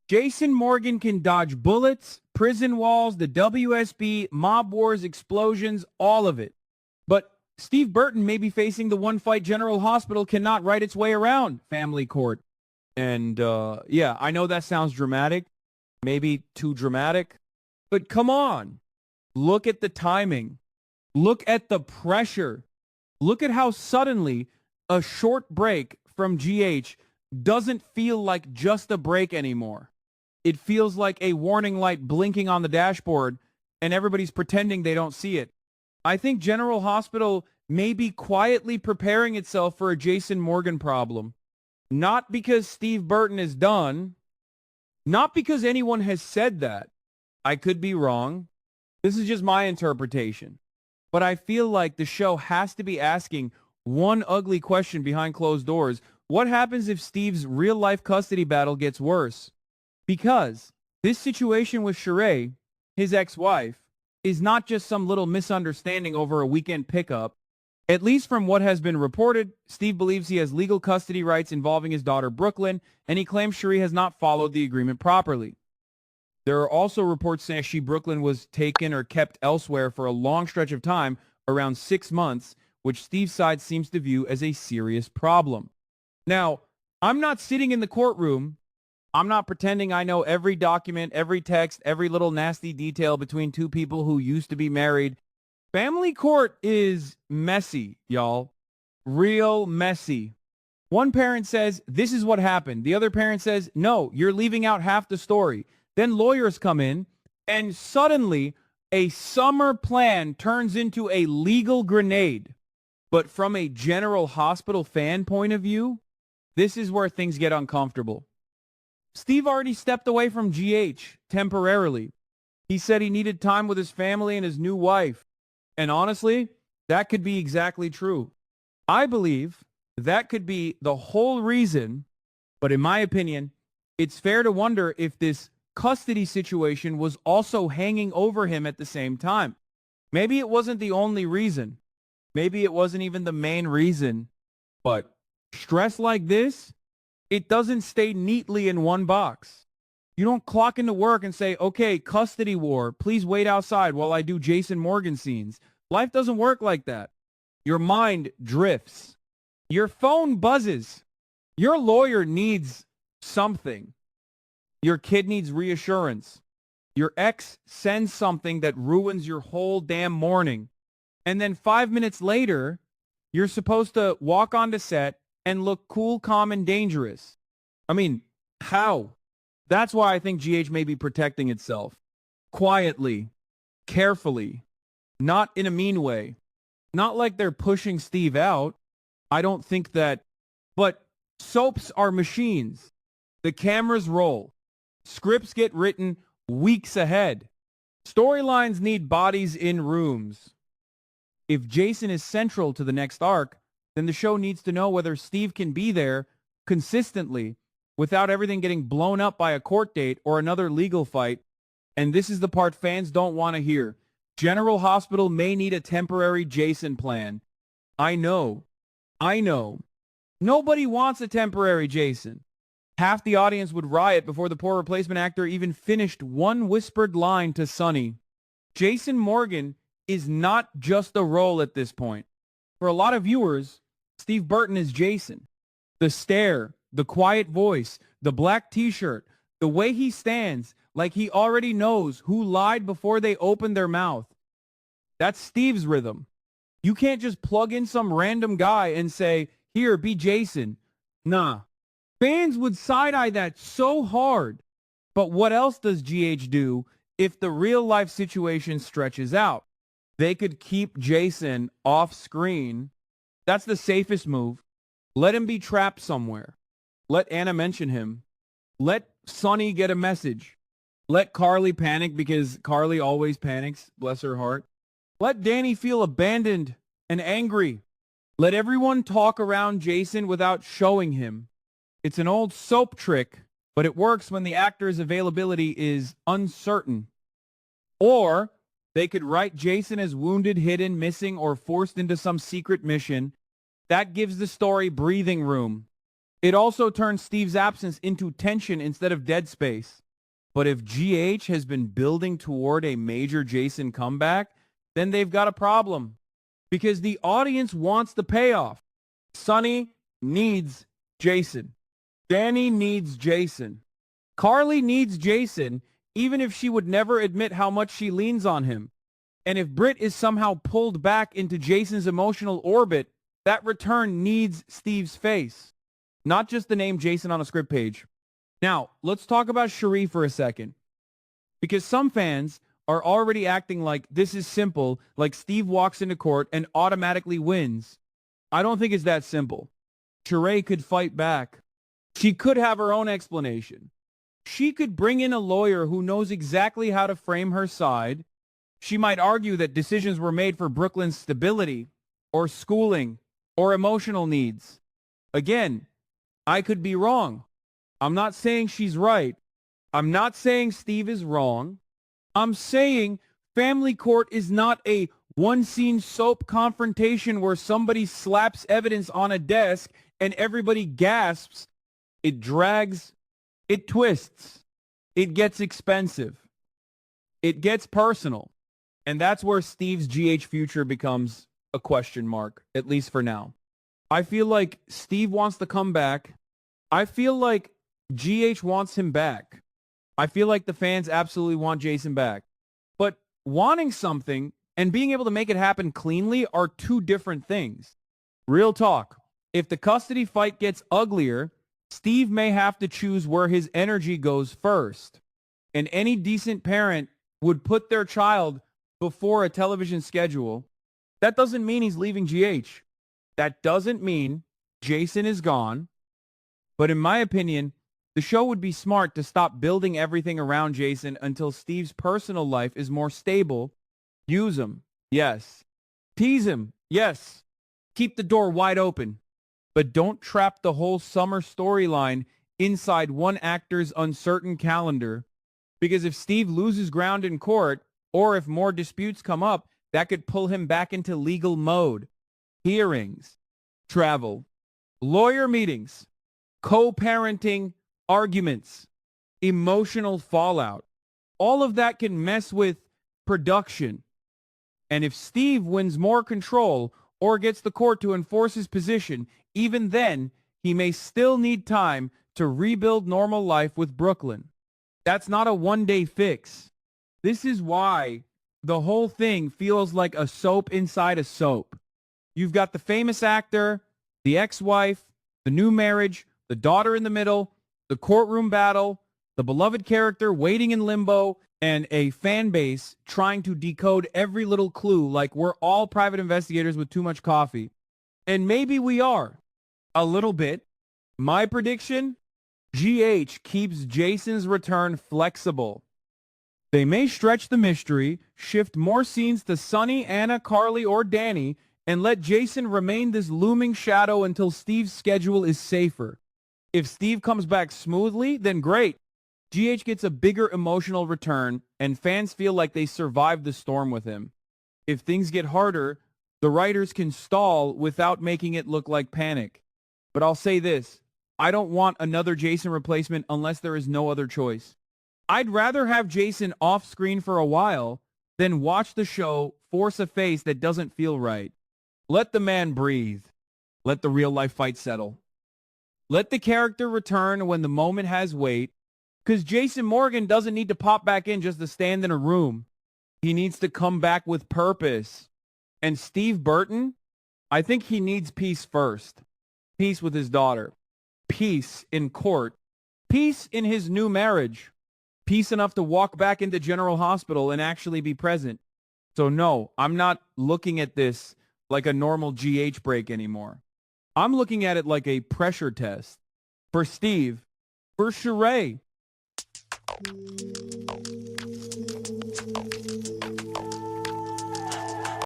Jason Morgan can dodge bullets, prison walls, the WSB, mob wars, explosions, all of it. But Steve Burton may be facing the one fight General Hospital cannot write its way around, family court. And yeah, I know that sounds dramatic, maybe too dramatic, but come on. Look at the timing. Look at the pressure. Look at how suddenly a short break from GH doesn't feel like just a break anymore. It feels like a warning light blinking on the dashboard, and everybody's pretending they don't see it. I think General Hospital may be quietly preparing itself for a Jason Morgan problem. Not because Steve Burton is done. Not because anyone has said that. I could be wrong. This is just my interpretation. But I feel like the show has to be asking one ugly question behind closed doors. What happens if Steve's real-life custody battle gets worse? Because this situation with Sheree, his ex-wife, is not just some little misunderstanding over a weekend pickup. At least from what has been reported, Steve believes he has legal custody rights involving his daughter Brooklyn, and he claims Sheree has not followed the agreement properly. There are also reports saying Brooklyn was taken or kept elsewhere for a long stretch of time, around 6 months, which Steve's side seems to view as a serious problem. Now, I'm not sitting in the courtroom. I'm not pretending I know every document, every text, every little nasty detail between two people who used to be married. Family court is messy, y'all. Real messy. One parent says, this is what happened. The other parent says, no, you're leaving out half the story. Then lawyers come in, and suddenly a summer plan turns into a legal grenade. But from a General Hospital fan point of view, this is where things get uncomfortable. Steve already stepped away from GH temporarily. He said he needed time with his family and his new wife. And honestly, that could be exactly true. I believe that could be the whole reason, but in my opinion, it's fair to wonder if this custody situation was also hanging over him at the same time. Maybe it wasn't the only reason. Maybe it wasn't even the main reason. But stress like this, it doesn't stay neatly in one box. You don't clock into work and say, okay, custody war, please wait outside while I do Jason Morgan scenes. Life doesn't work like that. Your mind drifts. Your phone buzzes. Your lawyer needs something. Your kid needs reassurance. Your ex sends something that ruins your whole damn morning. And then 5 minutes later, you're supposed to walk onto set and look cool, calm, and dangerous. I mean, how? That's why I think GH may be protecting itself. Quietly, carefully, not in a mean way. Not like they're pushing Steve out. I don't think that. But soaps are machines. The cameras roll. Scripts get written weeks ahead. Storylines need bodies in rooms. If Jason is central to the next arc, then the show needs to know whether Steve can be there consistently without everything getting blown up by a court date or another legal fight. And this is the part fans don't want to hear. General Hospital may need a temporary Jason plan. I know. Nobody wants a temporary Jason. Half the audience would riot before the poor replacement actor even finished one whispered line to Sonny. Jason Morgan is not just a role at this point. For a lot of viewers, Steve Burton is Jason. The stare, the quiet voice, the black t-shirt, the way he stands like he already knows who lied before they opened their mouth. That's Steve's rhythm. You can't just plug in some random guy and say, here, be Jason. Nah. Fans would side-eye that so hard. But what else does GH do if the real-life situation stretches out? They could keep Jason off screen. That's the safest move. Let him be trapped somewhere. Let Anna mention him. Let Sonny get a message. Let Carly panic because Carly always panics, bless her heart. Let Danny feel abandoned and angry. Let everyone talk around Jason without showing him. It's an old soap trick, but it works when the actor's availability is uncertain. Or they could write Jason as wounded, hidden, missing, or forced into some secret mission. That gives the story breathing room. It also turns Steve's absence into tension instead of dead space. But if GH has been building toward a major Jason comeback, then they've got a problem. Because the audience wants the payoff. Sonny needs Jason. Danny needs Jason. Carly needs Jason, even if she would never admit how much she leans on him. And if Britt is somehow pulled back into Jason's emotional orbit, that return needs Steve's face, not just the name Jason on a script page. Now, let's talk about Sheree for a second. Because some fans are already acting like this is simple, like Steve walks into court and automatically wins. I don't think it's that simple. Sheree could fight back. She could have her own explanation. She could bring in a lawyer who knows exactly how to frame her side. She might argue that decisions were made for Brooklyn's stability, or schooling, or emotional needs. Again, I could be wrong. I'm not saying she's right. I'm not saying Steve is wrong. I'm saying family court is not a one-scene soap confrontation where somebody slaps evidence on a desk and everybody gasps. It drags. It twists. It gets expensive. It gets personal. And that's where Steve's GH future becomes a question mark, at least for now. I feel like Steve wants to come back. I feel like GH wants him back. I feel like the fans absolutely want Jason back. But wanting something and being able to make it happen cleanly are two different things. Real talk. If the custody fight gets uglier, Steve may have to choose where his energy goes first. And any decent parent would put their child before a television schedule. That doesn't mean he's leaving GH. That doesn't mean Jason is gone. But in my opinion, the show would be smart to stop building everything around Jason until Steve's personal life is more stable. Use him, yes. Tease him, yes. Keep the door wide open. But don't trap the whole summer storyline inside one actor's uncertain calendar. Because if Steve loses ground in court, or if more disputes come up, that could pull him back into legal mode. Hearings, travel, lawyer meetings, co-parenting, arguments, emotional fallout. All of that can mess with production. And if Steve wins more control or gets the court to enforce his position, even then, he may still need time to rebuild normal life with Brooklyn. That's not a one-day fix. This is why the whole thing feels like a soap inside a soap. You've got the famous actor, the ex-wife, the new marriage, the daughter in the middle, the courtroom battle, the beloved character waiting in limbo, and a fan base trying to decode every little clue like we're all private investigators with too much coffee. And maybe we are. A little bit. My prediction? GH keeps Jason's return flexible. They may stretch the mystery, shift more scenes to Sonny, Anna, Carly, or Danny, and let Jason remain this looming shadow until Steve's schedule is safer. If Steve comes back smoothly, then great. GH gets a bigger emotional return, and fans feel like they survived the storm with him. If things get harder, the writers can stall without making it look like panic. But I'll say this, I don't want another Jason replacement unless there is no other choice. I'd rather have Jason off screen for a while than watch the show force a face that doesn't feel right. Let the man breathe. Let the real life fight settle. Let the character return when the moment has weight, because Jason Morgan doesn't need to pop back in just to stand in a room. He needs to come back with purpose. And Steve Burton, I think he needs peace first. Peace with his daughter. Peace in court. Peace in his new marriage. Peace enough to walk back into General Hospital and actually be present. So no, I'm not looking at this like a normal GH break anymore. I'm looking at it like a pressure test. For Steve, for Sheree.